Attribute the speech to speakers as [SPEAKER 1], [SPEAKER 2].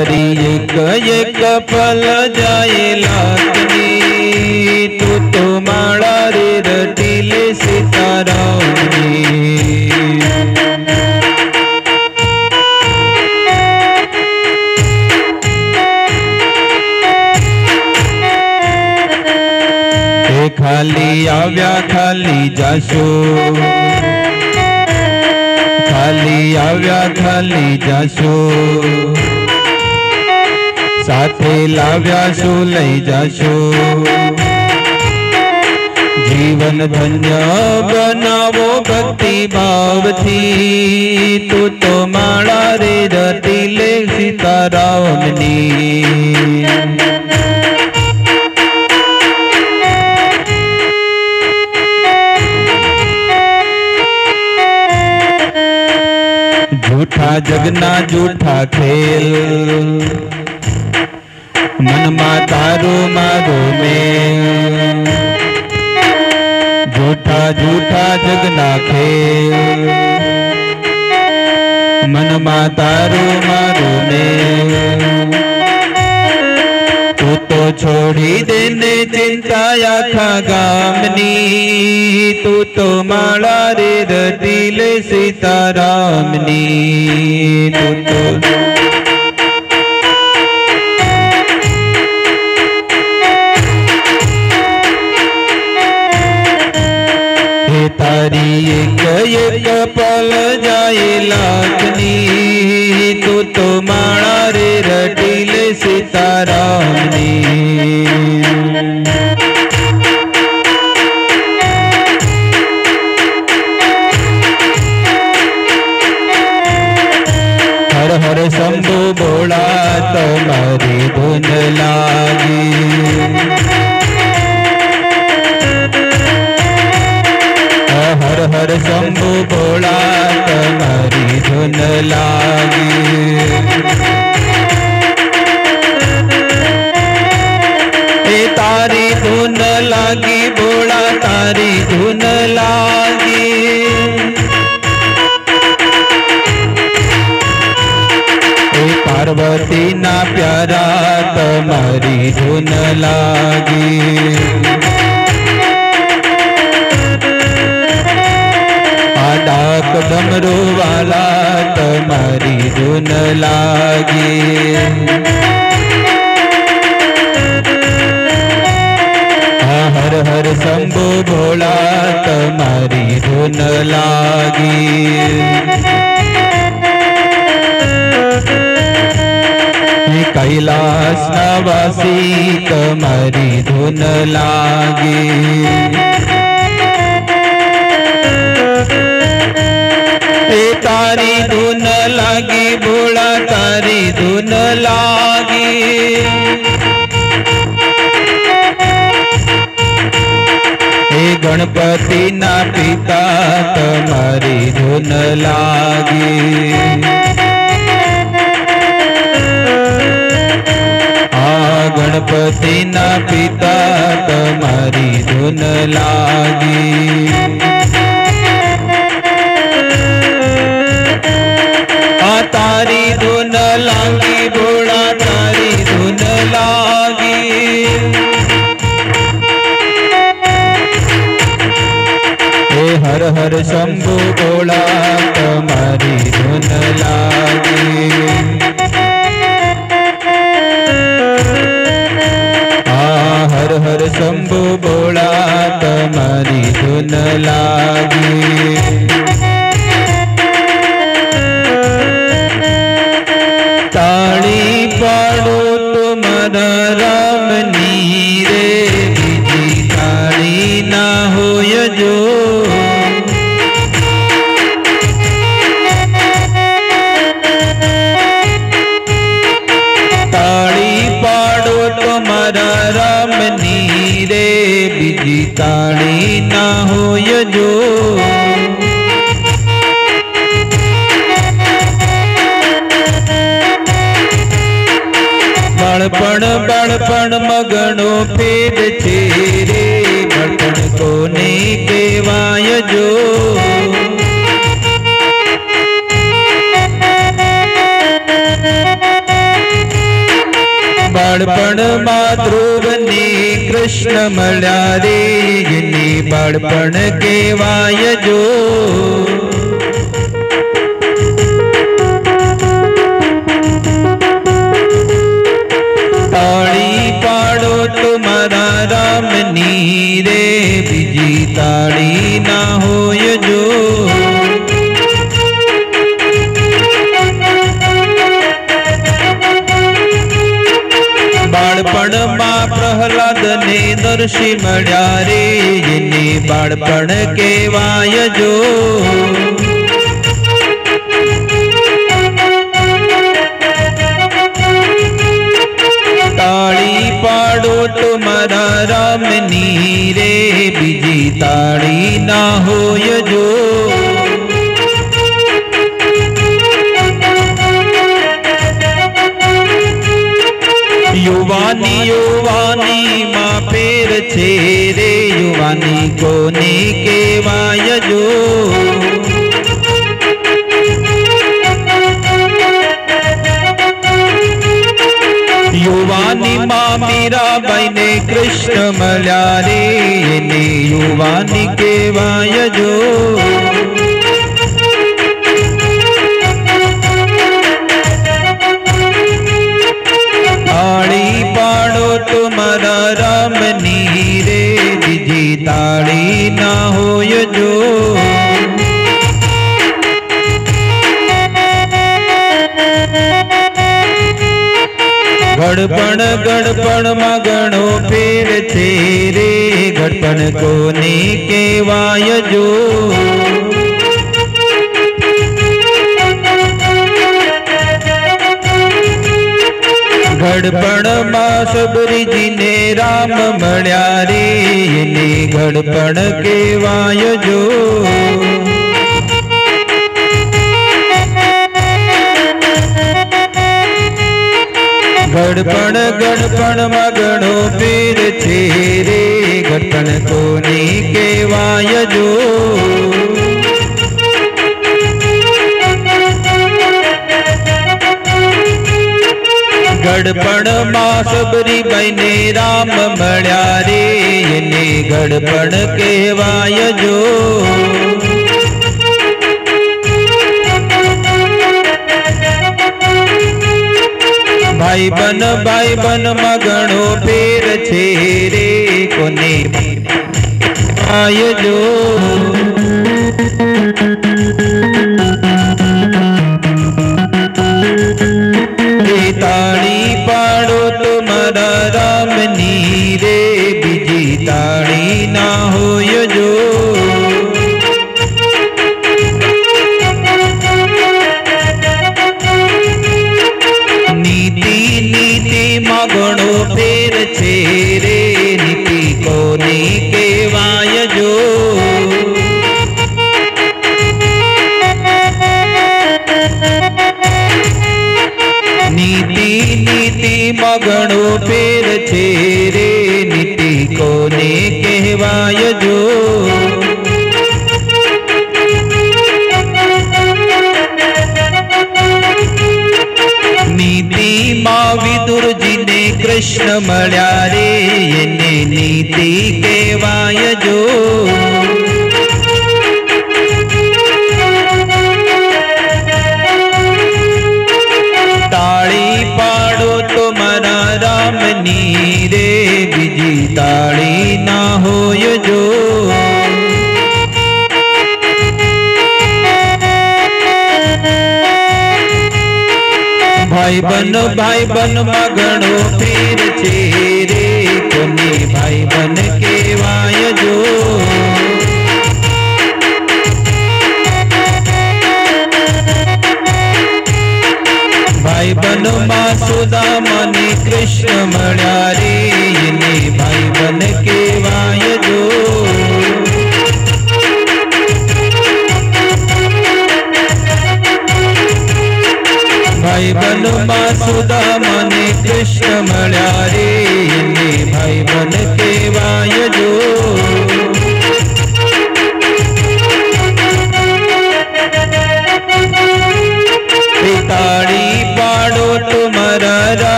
[SPEAKER 1] तारी एक एक पल जाए लाखनी, तू तो माला रे रटीले सीतारामनी। खाली आव्या खाली जाशो, खाली आव्या खाली जाशो, साथे लाव्या शो लई जाशो। जीवन धन्य बनावो भक्ति भाव थी, तू तो माला रे रटीले सीतारामनी। झूठा जगना झूठा खेल, मन मा तारो मारो मेल। झूठा झूठा जगना खेल, मन मा तारो मारो मेल। तू तो छोड़ी देने चिंता आखा गामनी, तू तो माला रे रटीले सीतारामनी। तू तो तारी एक एक पल जाए लाखनी, तू तो माला रे रटीले सीतारामनी। हर हर शंभु बोला तुम्हारी धुन लागी, हर हर शंभु बोला तुम्हारी धुन लागी। ए तारी धुन लागी बोला तारी धुन लागी। ए पार्वती ना प्यारा तुम्हारी धुन लागी। डाक डमरू वाला तुम्हारी धुन लागी। हर हर शंभु भोला तुम्हारी धुन लागी। कैलाश नवासी तुम्हारी धुन लागी। तारी धुन लागी भोला तारी धुन लागी। हे गणपति ना पिता तुम्हारी धुन लागी। गणपति ना पिता तुम्हारी धुन लागी। तारी धुन लागी भोला तारी धुन लागी। हे हर हर शंभु भोला तुम्हारी धुन लागी। हर हर शंभु भोला तुम्हारी धुन लागी। ताली पाड़ो तुम्हारा रामनी रे, बीजी ताली ना होय जो। ताली पाड़ो तुम्हारा रामनी रे, बीजी ताली ना होय जो। बाळपण मगनो पेद छे रे, बाळपण कोने केवाय जो। બાળપણમાં ધ્રુવને કૃષ્ણ મળ્યા રે એને બાળપણ કહેવાય જો તાળી પાડો તો મારા રામની રે બીજી તાળી ના હોય જો બાળપણમાં પ્રહલાદને નરસિંહ મળ્યા રે એને બાળપણ કહેવાય જો તાળી પાડો તો મારા રામની રે બીજી તાળી ના હોય જો યુવાની યુવાની માં ફેર છે રે યુવાની કોને કહેવાય જો યુવાની માં મીરાબાઈ ને કૃષ્ણ મળ્યા રે એને યુવાની કહેવાય જો તાળી પાડો તો મારા રામની રે બીજી તાળી ના હોય જો ગડપણ ગડપણમાં ઘણો ફેર છે રે ગડપણ કોને કહેવાય જો ગડપણમાં સબરીજીને રામ મળ્યા રે એને ગડપણ કહેવાય જો ગડપણ ગડપણમાં ઘણો ફેર છે રે ગડપણ કોને કહેવાય જો ગડપણમાં સબરીબાઈ ને રામ મળ્યા રે એને ગડપણ કહેવાય જો ભાઈ બન માં ઘણો ફેર છે રે કોને આય જો તાળી પાડો તો મારા રામની રે બીજી તાળી ના હોય જો નીતિ નીતિ માં ઘણો ફેર છે રે નીતિ કોને કહેવાય જો નીતિ નીતિ માં ઘણો ફેર છે રે નીતિ કોને કહેવાય જો નીતિ માં વિદુરજીને કૃષ્ણ મળ્યા રે એને નીતિ કહેવાય જો તાળી પાડો તો મારા રામની રે બીજી તાળી ના હોય જો ભાઈ બન માં ઘણો ફેર છે રે કોને ભાઈ બન કહેવાય જો ભાઈ બન માં સુદામા ને કૃષ્ણ મળ્યા રે એને ભાઈ બન કહેવાય જો ભાઈ બન માં સુદામા ને કૃષ્ણ મળ્યા રે એને ભાઈ બન કહેવાય